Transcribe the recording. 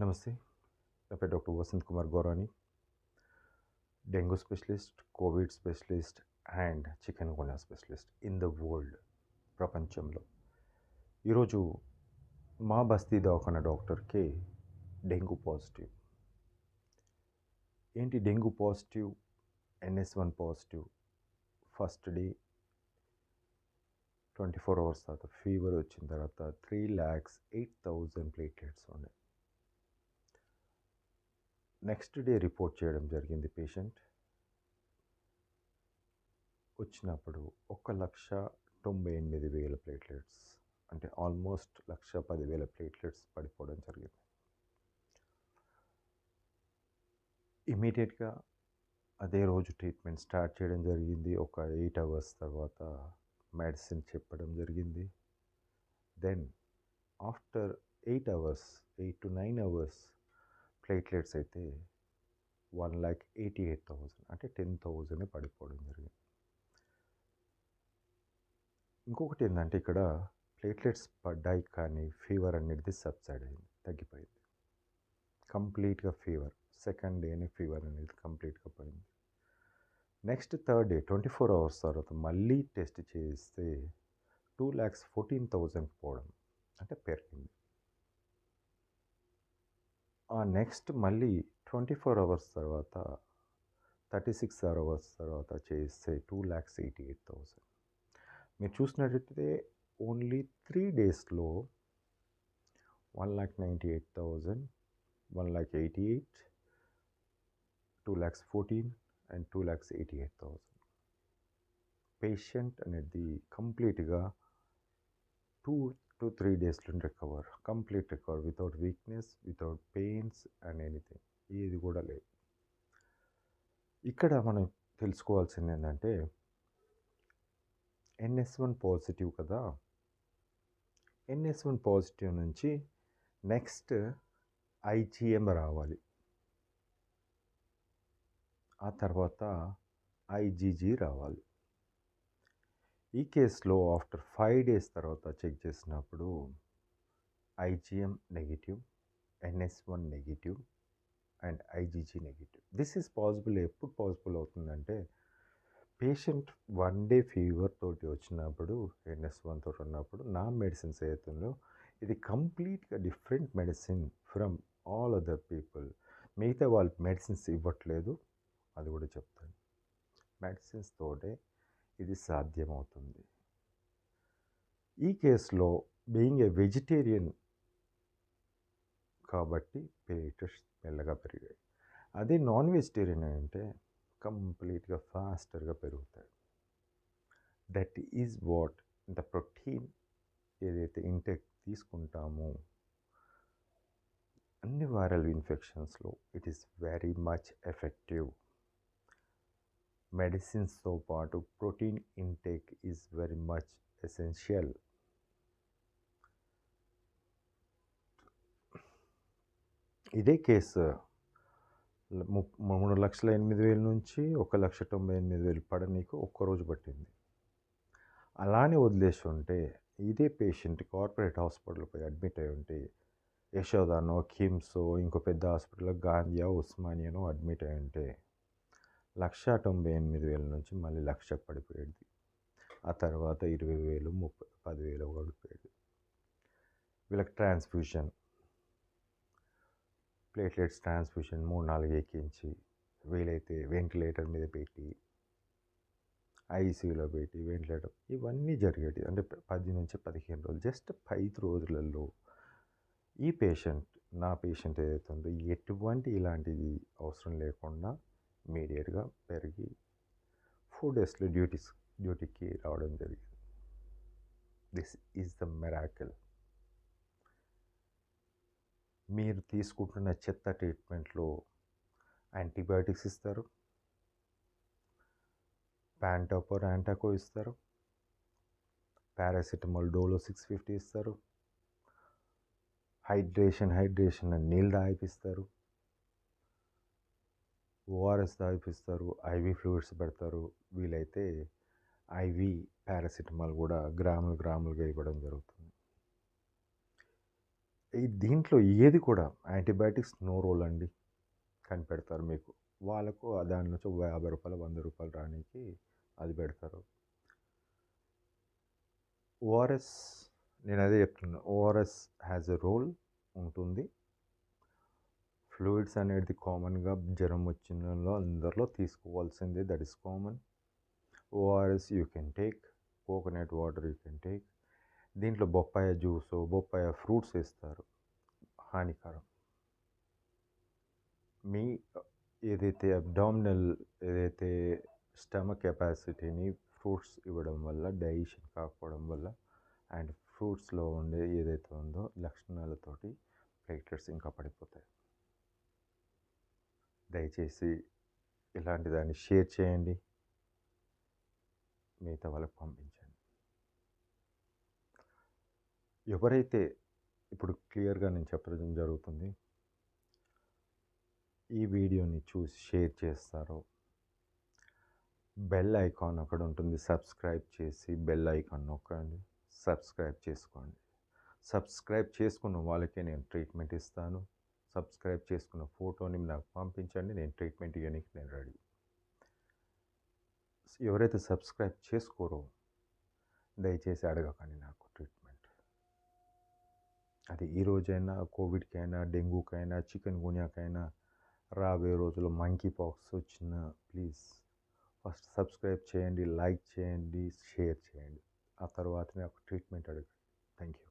నమస్తే. నా పేరు doctor Vasant Kumar Gaurani. Dengue specialist, COVID specialist and chikungunya specialist in the world ప్రపంచంలో. ఈరోజు మా బస్తీ దవాఖానా డాక్టర్‌కి డెంగ్యూ పాజిటివ్. ఏంటి dengue positive, NS1 positive. First day 24 hours తర్వాత ఫీవర్ వచ్చిన తర్వాత 3,08,000 ప్లేట్లెట్స్ ఉన్నాయి. నెక్స్ట్ డే రిపోర్ట్ చేయడం జరిగింది పేషెంట్. వచ్చినప్పుడు 1,98,000 ప్లేట్లెట్స్, అంటే ఆల్మోస్ట్ 1,10,000 ప్లేట్లెట్స్ పడిపోవడం జరిగింది. ఇమీడియట్గా అదే రోజు ట్రీట్మెంట్ స్టార్ట్ చేయడం జరిగింది. ఒక 8 అవర్స్ తర్వాత మెడిసిన్ చెప్పడం జరిగింది. Then after 8 to 9 hours platelets అయితే 1,88,000, అంటే 10,000 పడిపోవడం జరిగింది. ఇంకొకటి ఏంటంటే ఇక్కడ ప్లేట్లెట్స్ పడ్డాయి కానీ ఫీవర్ అనేది సబ్సైడ్ అయింది, తగ్గిపోయింది కంప్లీట్గా. ఫీవర్ సెకండ్ డేనే ఫీవర్ అనేది కంప్లీట్గా పోయింది. నెక్స్ట్ థర్డ్ డే 24 అవర్స్ తర్వాత మళ్ళీ టెస్ట్ చేస్తే 2,14,000 పోవడం, అంటే పెరిగింది. ఆ నెక్స్ట్ మళ్ళీ 24 అవర్స్ తర్వాత 36 అవర్స్ తర్వాత చేస్తే 2,88,000. మీరు చూసినట్టయితే ఓన్లీ 3 డేస్లో 1,98,000, 1,88,000, 2,14,000 అండ్ 2,88,000. పేషెంట్ అనేది కంప్లీట్గా 2 to 3 డేస్లో complete recover, without weakness, without pains and anything, ఏది కూడా లేదు. ఇక్కడ మనం తెలుసుకోవాల్సింది ఏంటంటే NS1 పాజిటివ్ కదా. NS1 పాజిటివ్ నుంచి నెక్స్ట్ IgM రావాలి, ఆ తర్వాత IgG రావాలి. ఈ కేసులో ఆఫ్టర్ 5 డేస్ తర్వాత చెక్ చేసినప్పుడు IgM negative, NS1 negative and IgG negative. This is possible. ఎప్పుడు పాసిబుల్ అవుతుందంటే పేషెంట్ 1 డే ఫీవర్ తోటి వచ్చినప్పుడు, NS1 తోటి ఉన్నప్పుడు నా మెడిసిన్స్ ఏదైతుందో ఇది కంప్లీట్గా different medicine from all other people. మిగతా వాళ్ళు మెడిసిన్స్ ఇవ్వట్లేదు, అది కూడా చెప్తాను. మెడిసిన్స్ తోటే ఇది సాధ్యమవుతుంది. ఈ కేసులో బీయింగ్ ఏ వెజిటేరియన్ కాబట్టి ప్లేటెట్స్ మెల్లగా పెరిగాయి. అదే నాన్ వెజిటేరియన్ అంటే కంప్లీట్గా ఫాస్టర్గా పెరుగుతాయి. That is what the protein ఏదైతే ఇంటేక్ తీసుకుంటామో అన్ని వైరల్ ఇన్ఫెక్షన్స్లో it is very much effective. మెడిసిన్స్తో పాటు protein intake is very much essential. ఇదే కేసు 3,08,000 నుంచి 1,98,000 పడనీకు ఒక్కరోజు పట్టింది. అలానే వదిలేసి ఉంటే ఇదే పేషెంట్ కార్పొరేట్ హాస్పిటల్ పోయి అడ్మిట్ అయి ఉంటే, యశోదానో, కిమ్సో, ఇంకో పెద్ద హాస్పిటల్లో గాంధీయా, ఉస్మానియానో అడ్మిట్ అయి ఉంటే 1,98,000 నుంచి మళ్ళీ 1,00,000 పడిపోయేది. ఆ తర్వాత 20,000, 10,000 పడిపోయేది. వీళ్ళకి ట్రాన్స్ఫ్యూషన్, ప్లేట్లెట్స్ ట్రాన్స్ఫ్యూషన్ 3-4 ఎక్కించి, వీలైతే వెంటిలేటర్ మీద పెట్టి, ఐసీయూలో పెట్టి వెంటిలేటర్, ఇవన్నీ జరిగేవి. అంటే 10 నుంచి 15 రోజులు, జస్ట్ 5 రోజులలో ఈ పేషెంట్, నా పేషెంట్ ఏదైతే ఉందో ఎటువంటి ఇలాంటిది అవసరం లేకుండా ఇమీడియట్గా పెరిగి 4 డేస్లో డ్యూటీకి రావడం జరిగింది. This is the miracle. మీరు తీసుకుంటున్న చెత్త ట్రీట్మెంట్లో యాంటీబయాటిక్స్ ఇస్తారు, ప్యాంటాపర్, యాంటాకో ఇస్తారు, పారాసిటమాల్ డోలో 650 ఇస్తారు, హైడ్రేషన్ అని నీళ్ళు తాగిపిస్తారు, ఓఆర్ఎస్ తాగిపిస్తారు, ఐవి ఫ్లూయిడ్స్ పెడతారు. వీలైతే ఐవి పారాసిటమాల్ కూడా గ్రాములుగా ఇవ్వడం జరుగుతుంది. దీంట్లో ఏది కూడా యాంటీబయాటిక్స్ నో రోల్ అండి కనిపెడతారు మీకు. వాళ్ళకు దాని నుంచి రూ. 50, రూ. 100 రానీకి అది పెడతారు. ఓఆర్ఎస్ నేను అదే చెప్తున్నా. ఓఆర్ఎస్ హ్యాస్ ఎ రోల్ ఉంటుంది. ఫ్లూయిడ్స్ అనేది కామన్గా జ్వరం వచ్చిన అందరిలో తీసుకోవాల్సిందే, that is common. ORS you can take, coconut water you can take. దీంట్లో బొప్పాయ జ్యూసు, బొప్పాయ ఫ్రూట్స్ వేస్తారు, హానికరం. మీ ఏదైతే అబ్డామినల్ ఏదైతే స్టమక్ కెపాసిటీని ఫ్రూట్స్ ఇవ్వడం వల్ల, డైజెషన్ కాకపోవడం వల్ల అండ్ ఫ్రూట్స్లో ఉండే ఏదైతే ఉందో లక్షణాలతోటి ప్లేట్లెట్స్ ఇంకా పడిపోతాయి. దయచేసి ఇలాంటి దాన్ని షేర్ చేయండి, మిగతా వాళ్ళకి పంపించండి. ఎవరైతే ఇప్పుడు క్లియర్గా నేను చెప్పడం జరుగుతుంది, ఈ వీడియోని చూసి షేర్ చేస్తారో బెల్ ఐకాన్ అక్కడ ఉంటుంది, సబ్స్క్రైబ్ చేసి బెల్ ఐకాన్ నొక్కండి, సబ్స్క్రైబ్ చేసుకోండి. సబ్స్క్రైబ్ చేసుకున్న వాళ్ళకే నేను ట్రీట్మెంట్ ఇస్తాను. సబ్స్క్రైబ్ చేసుకున్న ఫోటోని నాకు పంపించండి, నేను ట్రీట్మెంట్ ఇవ్వడానికి నేను రెడీ. ఎవరైతే సబ్స్క్రైబ్ చేసుకోరో దయచేసి అడగకండి నాకు ట్రీట్మెంట్. అది ఈ రోజైనా, కోవిడ్కైనా, డెంగ్యూకైనా, చికెన్ గున్యాకైనా, రాబోయే రోజుల్లో మంకీ పాక్స్ వచ్చిన ప్లీజ్ ఫస్ట్ సబ్స్క్రైబ్ చేయండి, లైక్ చేయండి, షేర్ చేయండి. ఆ తర్వాతనే ఒక ట్రీట్మెంట్ అడగండి. Thank you.